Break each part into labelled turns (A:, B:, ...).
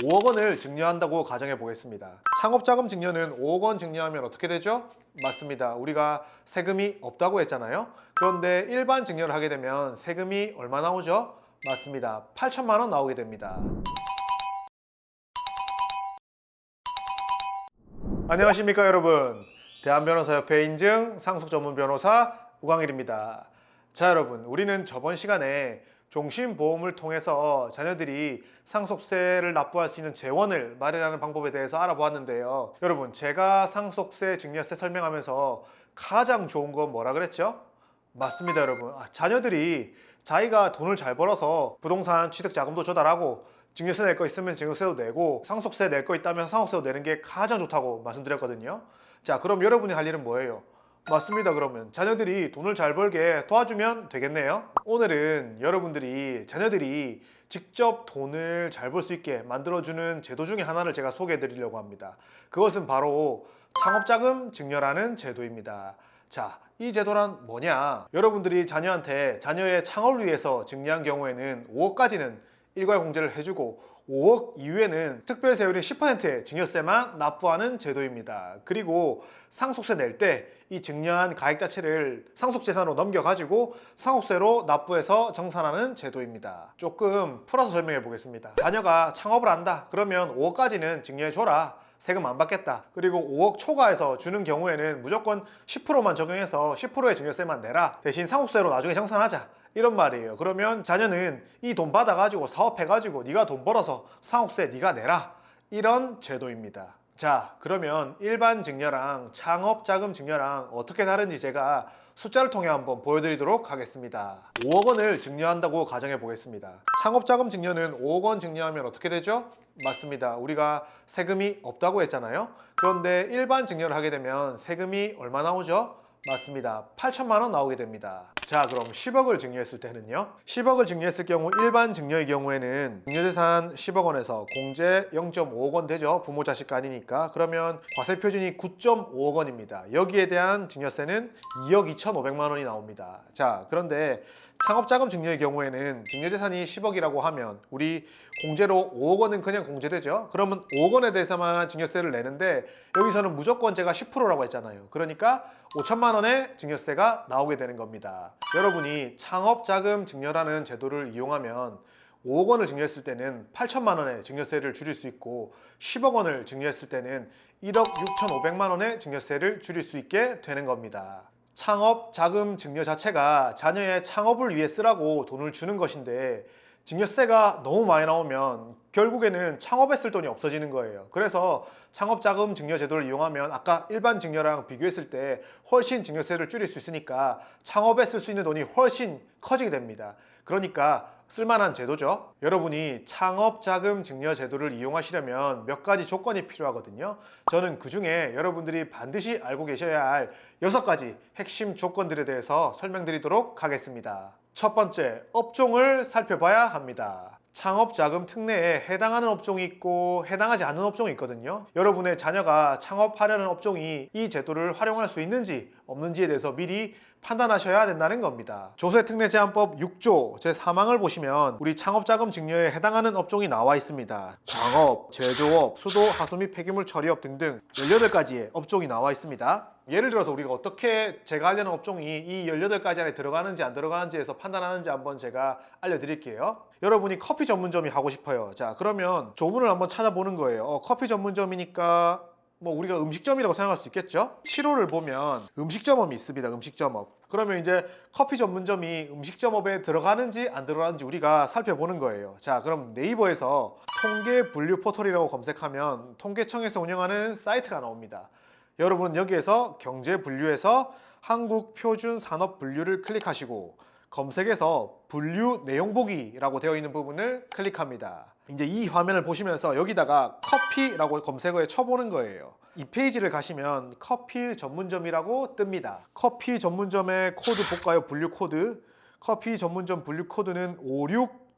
A: 5억 원을 증여한다고 가정해 보겠습니다. 창업자금 증여는 5억 원 증여하면 어떻게 되죠? 맞습니다. 우리가 세금이 없다고 했잖아요. 그런데 일반 증여를 하게 되면 세금이 얼마 나오죠? 맞습니다. 8천만 원 나오게 됩니다. 안녕하십니까 여러분. 대한변호사협회 인증 상속전문변호사 우광일입니다. 자 여러분, 우리는 저번 시간에 종신보험을 통해서 자녀들이 상속세를 납부할 수 있는 재원을 마련하는 방법에 대해서 알아보았는데요. 여러분, 제가 상속세, 증여세 설명하면서 가장 좋은 건 뭐라 그랬죠? 맞습니다 여러분. 자녀들이 자기가 돈을 잘 벌어서 부동산 취득자금도 조달하고 증여세 낼 거 있으면 증여세도 내고 상속세 낼 거 있다면 상속세도 내는 게 가장 좋다고 말씀드렸거든요. 자, 그럼 여러분이 할 일은 뭐예요? 맞습니다. 그러면 자녀들이 돈을 잘 벌게 도와주면 되겠네요. 오늘은 여러분들이 자녀들이 직접 돈을 잘 벌 수 있게 만들어주는 제도 중에 하나를 제가 소개해 드리려고 합니다. 그것은 바로 창업자금 증여라는 제도입니다. 자, 이 제도란 뭐냐? 여러분들이 자녀한테 자녀의 창업을 위해서 증여한 경우에는 5억까지는 일괄 공제를 해주고 5억 이후에는 특별세율인 10%의 증여세만 납부하는 제도입니다. 그리고 상속세 낼 때 이 증여한 가액 자체를 상속재산으로 넘겨가지고 상속세로 납부해서 정산하는 제도입니다. 조금 풀어서 설명해 보겠습니다. 자녀가 창업을 한다. 그러면 5억까지는 증여해줘라. 세금 안 받겠다. 그리고 5억 초과해서 주는 경우에는 무조건 10%만 적용해서 10%의 증여세만 내라. 대신 상속세로 나중에 정산하자. 이런 말이에요. 그러면 자녀는 이 돈 받아가지고 사업해가지고 네가 돈 벌어서 상속세 네가 내라. 이런 제도입니다. 자, 그러면 일반 증여랑 창업자금 증여랑 어떻게 다른지 제가 숫자를 통해 한번 보여드리도록 하겠습니다. 5억 원을 증여한다고 가정해 보겠습니다. 창업자금 증여는 5억 원 증여하면 어떻게 되죠? 맞습니다. 우리가 세금이 없다고 했잖아요. 그런데 일반 증여를 하게 되면 세금이 얼마 나오죠? 맞습니다. 8천만 원 나오게 됩니다. 자, 그럼 10억을 증여했을 때는요? 10억을 증여했을 경우 일반 증여의 경우에는 증여재산 10억 원에서 공제 0.5억 원 되죠. 부모 자식 간이니까. 그러면 과세표준이 9.5억 원입니다. 여기에 대한 증여세는 2억 2,500만 원이 나옵니다. 자, 그런데 창업자금 증여의 경우에는 증여재산이 10억이라고 하면 우리 공제로 5억 원은 그냥 공제되죠. 그러면 5억 원에 대해서만 증여세를 내는데 여기서는 무조건 제가 10%라고 했잖아요. 그러니까 5천만 원의 증여세가 나오게 되는 겁니다. 여러분이 창업자금 증여라는 제도를 이용하면 5억 원을 증여했을 때는 8천만 원의 증여세를 줄일 수 있고 10억 원을 증여했을 때는 1억 6,500만 원의 증여세를 줄일 수 있게 되는 겁니다. 창업 자금 증여 자체가 자녀의 창업을 위해 쓰라고 돈을 주는 것인데 증여세가 너무 많이 나오면 결국에는 창업했을 돈이 없어지는 거예요. 그래서 창업자금 증여 제도를 이용하면 아까 일반 증여랑 비교했을 때 훨씬 증여세를 줄일 수 있으니까 창업에 쓸 수 있는 돈이 훨씬 커지게 됩니다. 그러니까 쓸만한 제도죠. 여러분이 창업자금 증여 제도를 이용하시려면 몇 가지 조건이 필요하거든요. 저는 그 중에 여러분들이 반드시 알고 계셔야 할 6가지 핵심 조건들에 대해서 설명드리도록 하겠습니다. 첫 번째, 업종을 살펴봐야 합니다. 창업자금 특례에 해당하는 업종이 있고 해당하지 않는 업종이 있거든요. 여러분의 자녀가 창업하려는 업종이 이 제도를 활용할 수 있는지 없는지에 대해서 미리 판단하셔야 된다는 겁니다. 조세특례제한법 6조 제4항을 보시면 우리 창업자금 증여에 해당하는 업종이 나와 있습니다. 광업, 제조업, 수도, 하수 및 폐기물 처리업 등등 18가지의 업종이 나와 있습니다. 예를 들어서 우리가 어떻게 제가 하려는 업종이 이 18가지 안에 들어가는지 안 들어가는지에서 판단하는지 한번 제가 알려드릴게요. 여러분이 커피 전문점이 하고 싶어요. 자, 그러면 조문을 한번 찾아보는 거예요. 커피 전문점이니까 뭐 우리가 음식점이라고 생각할 수 있겠죠? 7호를 보면 음식점업이 있습니다. 음식점업. 그러면 이제 커피 전문점이 음식점업에 들어가는지 안 들어가는지 우리가 살펴보는 거예요. 자, 그럼 네이버에서 통계 분류 포털이라고 검색하면 통계청에서 운영하는 사이트가 나옵니다. 여러분 여기에서 경제 분류에서 한국 표준 산업 분류를 클릭하시고 검색에서 분류 내용 보기라고 되어 있는 부분을 클릭합니다. 이제 이 화면을 보시면서 여기다가 커피라고 검색어에 쳐보는 거예요. 이 페이지를 가시면 커피 전문점이라고 뜹니다. 커피 전문점의 코드 볼까요? 분류 코드. 커피 전문점 분류 코드는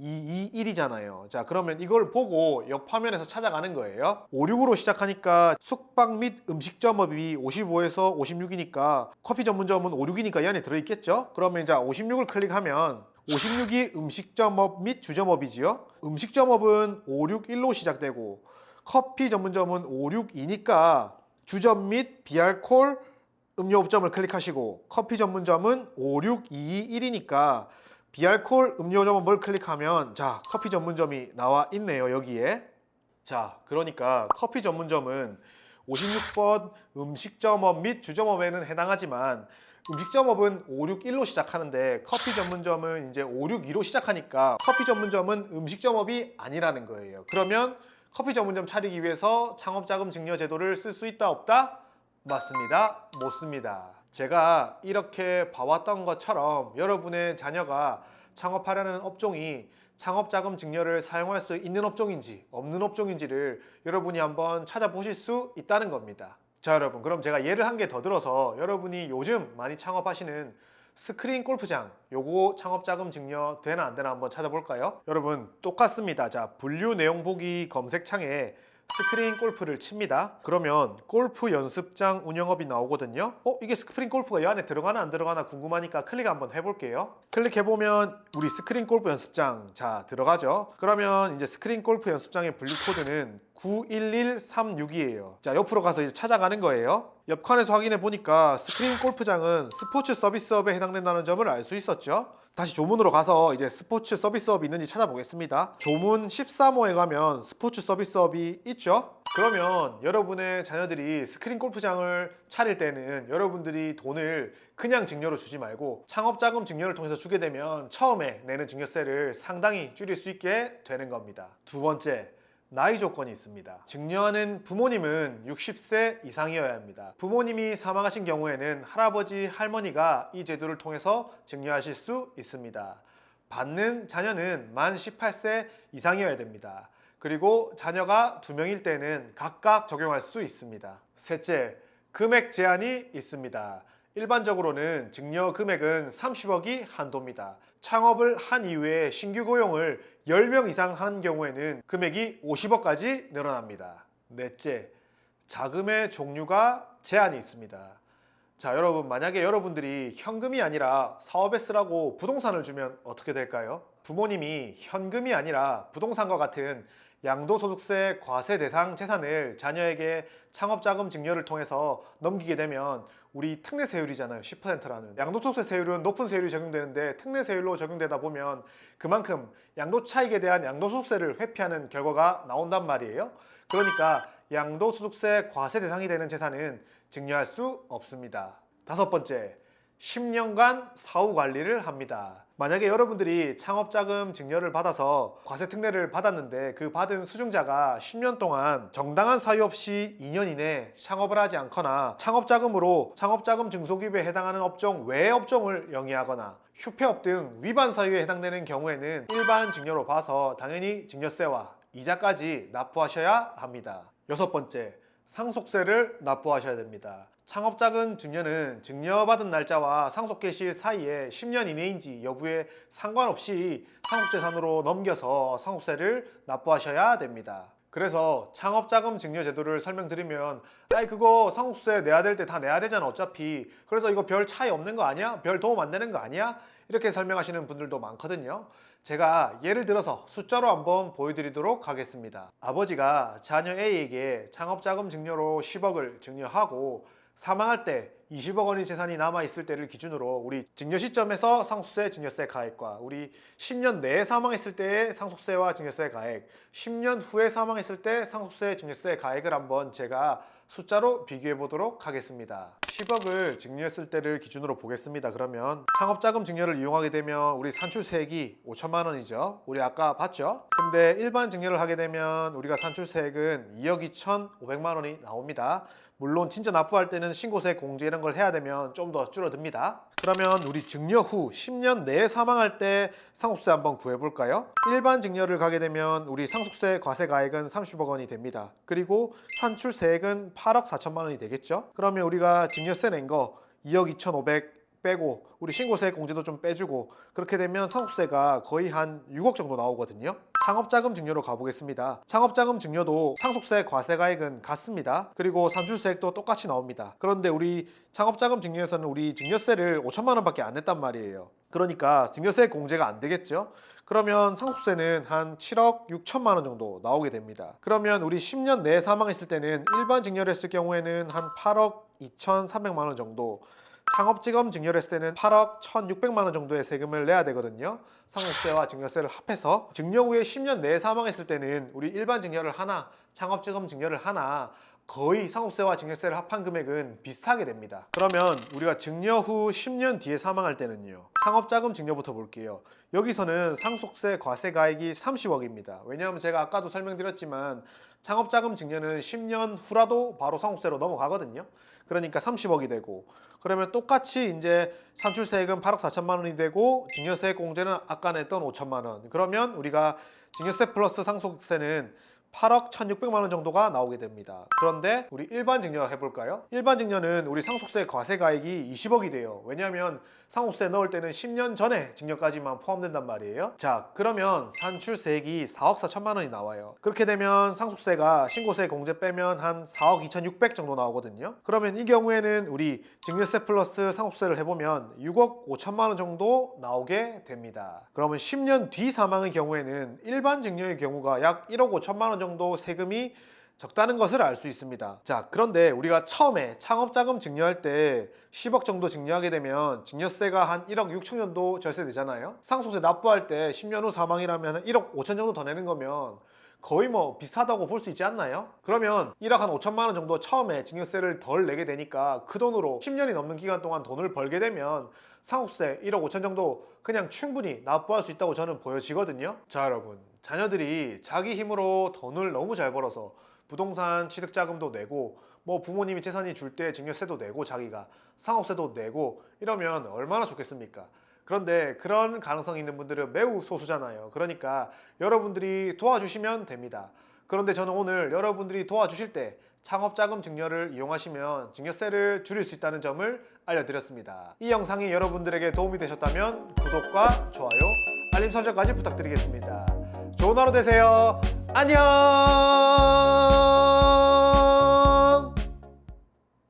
A: 56221이잖아요. 자, 그러면 이걸 보고 옆 화면에서 찾아가는 거예요. 56으로 시작하니까 숙박 및 음식점업이 55에서 56이니까 커피 전문점은 56이니까 이 안에 들어있겠죠? 그러면 이제 56을 클릭하면 56이 음식점업 및 주점업이지요. 음식점업은 561로 시작되고 커피 전문점은 562니까 주점 및 비알콜 음료점을 클릭하시고 커피 전문점은 56221이니까 비알콜 음료점을 클릭하면 자, 커피 전문점이 나와 있네요, 여기에. 자, 그러니까 커피 전문점은 56번 음식점업 및 주점업에는 해당하지만 음식점업은 561로 시작하는데 커피 전문점은 이제 562로 시작하니까 커피 전문점은 음식점업이 아니라는 거예요. 그러면 커피 전문점 차리기 위해서 창업자금 증여 제도를 쓸 수 있다 없다? 맞습니다. 못 씁니다. 제가 이렇게 봐왔던 것처럼 여러분의 자녀가 창업하려는 업종이 창업자금 증여를 사용할 수 있는 업종인지 없는 업종인지를 여러분이 한번 찾아보실 수 있다는 겁니다. 자, 여러분, 그럼 제가 예를 한 개 더 들어서 여러분이 요즘 많이 창업하시는 스크린 골프장, 요거 창업자금 증여 되나 안 되나 한번 찾아볼까요? 여러분, 똑같습니다. 자, 분류 내용 보기 검색창에 스크린 골프를 칩니다. 그러면 골프 연습장 운영업이 나오거든요. 이게 스크린 골프가 이 안에 들어가나 안 들어가나 궁금하니까 클릭 한번 해볼게요. 클릭해보면 우리 스크린 골프 연습장, 자, 들어가죠. 그러면 이제 스크린 골프 연습장의 분류 코드는 91136이에요. 자, 옆으로 가서 이제 찾아가는 거예요. 옆칸에서 확인해 보니까 스크린 골프장은 스포츠 서비스업에 해당된다는 점을 알 수 있었죠. 다시 조문으로 가서 이제 스포츠 서비스업이 있는지 찾아보겠습니다. 조문 13호에 가면 스포츠 서비스업이 있죠. 그러면 여러분의 자녀들이 스크린 골프장을 차릴 때는 여러분들이 돈을 그냥 증여로 주지 말고 창업자금 증여를 통해서 주게 되면 처음에 내는 증여세를 상당히 줄일 수 있게 되는 겁니다. 두 번째, 나이 조건이 있습니다. 증여하는 부모님은 60세 이상이어야 합니다. 부모님이 사망하신 경우에는 할아버지, 할머니가 이 제도를 통해서 증여하실 수 있습니다. 받는 자녀는 만 18세 이상이어야 됩니다. 그리고 자녀가 2명일 때는 각각 적용할 수 있습니다. 셋째, 금액 제한이 있습니다. 일반적으로는 증여 금액은 30억이 한도입니다. 창업을 한 이후에 신규 고용을 10명 이상 한 경우에는 금액이 50억까지 늘어납니다. 넷째, 자금의 종류가 제한이 있습니다. 자, 여러분, 만약에 여러분들이 현금이 아니라 사업에 쓰라고 부동산을 주면 어떻게 될까요? 부모님이 현금이 아니라 부동산과 같은 양도소득세 과세 대상 재산을 자녀에게 창업자금 증여를 통해서 넘기게 되면 우리 특례세율이잖아요. 10%라는. 양도소득세 세율은 높은 세율이 적용되는데 특례세율로 적용되다 보면 그만큼 양도차익에 대한 양도소득세를 회피하는 결과가 나온단 말이에요. 그러니까 양도소득세 과세 대상이 되는 재산은 증여할 수 없습니다. 다섯 번째, 10년간 사후 관리를 합니다. 만약에 여러분들이 창업자금 증여를 받아서 과세특례를 받았는데 그 받은 수증자가 10년 동안 정당한 사유 없이 2년 이내 창업을 하지 않거나 창업자금으로 창업자금 증소기업에 해당하는 업종 외의 업종을 영위하거나 휴폐업 등 위반 사유에 해당되는 경우에는 일반 증여로 봐서 당연히 증여세와 이자까지 납부하셔야 합니다. 여섯 번째, 상속세를 납부하셔야 됩니다. 창업자금 증여는 증여받은 날짜와 상속 개시일 사이에 10년 이내인지 여부에 상관없이 상속재산으로 넘겨서 상속세를 납부하셔야 됩니다. 그래서 창업자금 증여 제도를 설명드리면 아이 그거 상속세 내야 될 때 다 내야 되잖아 어차피. 그래서 이거 별 차이 없는 거 아니야? 별 도움 안 되는 거 아니야? 이렇게 설명하시는 분들도 많거든요. 제가 예를 들어서 숫자로 한번 보여드리도록 하겠습니다. 아버지가 자녀 A에게 창업자금 증여로 10억을 증여하고 사망할 때 20억 원의 재산이 남아있을 때를 기준으로 우리 증여 시점에서 상속세, 증여세 가액과 우리 10년 내에 사망했을 때의 상속세와 증여세 가액, 10년 후에 사망했을 때 상속세, 증여세 가액을 한번 제가 숫자로 비교해 보도록 하겠습니다. 10억을 증여했을 때를 기준으로 보겠습니다. 그러면 창업자금 증여를 이용하게 되면 우리 산출세액이 5천만 원이죠. 우리 아까 봤죠? 근데 일반 증여를 하게 되면 우리가 산출세액은 2억 2,500만 원이 나옵니다. 물론 진짜 납부할 때는 신고세 공제 이런 걸 해야 되면 좀 더 줄어듭니다. 그러면 우리 증여 후 10년 내에 사망할 때 상속세 한번 구해볼까요? 일반 증여를 가게 되면 우리 상속세 과세가액은 30억 원이 됩니다. 그리고 산출세액은 8억 4천만 원이 되겠죠? 그러면 우리가 증여세 낸 거 2억 2,500 빼고 우리 신고세 공제도 좀 빼주고 그렇게 되면 상속세가 거의 한 6억 정도 나오거든요. 창업자금 증여로 가보겠습니다. 창업자금 증여도 상속세 과세가액은 같습니다. 그리고 산출세액도 똑같이 나옵니다. 그런데 우리 창업자금 증여에서는 우리 증여세를 5천만 원밖에 안 냈단 말이에요. 그러니까 증여세 공제가 안 되겠죠. 그러면 상속세는 한 7억 6천만 원 정도 나오게 됩니다. 그러면 우리 10년 내에 사망했을 때는 일반 증여를 했을 경우에는 한 8억 2,300만 원 정도, 창업직업 증여를 했을 때는 8억 1,600만 원 정도의 세금을 내야 되거든요. 상속세와 증여세를 합해서. 증여 후에 10년 내에 사망했을 때는 우리 일반 증여를 하나, 창업직업 증여를 하나, 거의 상속세와 증여세를 합한 금액은 비슷하게 됩니다. 그러면 우리가 증여 후 10년 뒤에 사망할 때는요, 창업자금 증여부터 볼게요. 여기서는 상속세 과세가액이 30억입니다. 왜냐하면 제가 아까도 설명드렸지만 창업자금 증여는 10년 후라도 바로 상속세로 넘어가거든요. 그러니까 30억이 되고, 그러면 똑같이 이제 산출세액은 8억 4천만 원이 되고 증여세액 공제는 아까 냈던 5천만 원. 그러면 우리가 증여세 플러스 상속세는 8억 1,600만 원 정도가 나오게 됩니다. 그런데 우리 일반 증여 해볼까요? 일반 증여는 우리 상속세 과세가액이 20억이 돼요. 왜냐하면 상속세 넣을 때는 10년 전에 증여까지만 포함된단 말이에요. 자, 그러면 산출세액이 4억 4천만 원이 나와요. 그렇게 되면 상속세가 신고세 공제 빼면 한 4억 2,600 정도 나오거든요. 그러면 이 경우에는 우리 증여세 플러스 상속세를 해보면 6억 5천만 원 정도 나오게 됩니다. 그러면 10년 뒤 사망의 경우에는 일반 증여의 경우가 약 1억 5천만 원 정도 세금이 적다는 것을 알 수 있습니다. 자, 그런데 우리가 처음에 창업자금 증여할 때 10억 정도 증여하게 되면 증여세가 한 1억 6천 정도 절세되잖아요. 상속세 납부할 때 10년 후 사망이라면 1억 5천 정도 더 내는 거면 거의 뭐 비슷하다고 볼 수 있지 않나요? 그러면 1억 한 5천만 원 정도 처음에 증여세를 덜 내게 되니까 그 돈으로 10년이 넘는 기간 동안 돈을 벌게 되면 상속세 1억 5천 정도 그냥 충분히 납부할 수 있다고 저는 보여지거든요. 자, 여러분, 자녀들이 자기 힘으로 돈을 너무 잘 벌어서 부동산 취득자금도 내고 뭐 부모님이 재산이 줄 때 증여세도 내고 자기가 상속세도 내고 이러면 얼마나 좋겠습니까? 그런데 그런 가능성이 있는 분들은 매우 소수잖아요. 그러니까 여러분들이 도와주시면 됩니다. 그런데 저는 오늘 여러분들이 도와주실 때 창업자금 증여를 이용하시면 증여세를 줄일 수 있다는 점을 알려드렸습니다. 이 영상이 여러분들에게 도움이 되셨다면 구독과 좋아요, 알림 설정까지 부탁드리겠습니다. 좋은 하루 되세요. 안녕.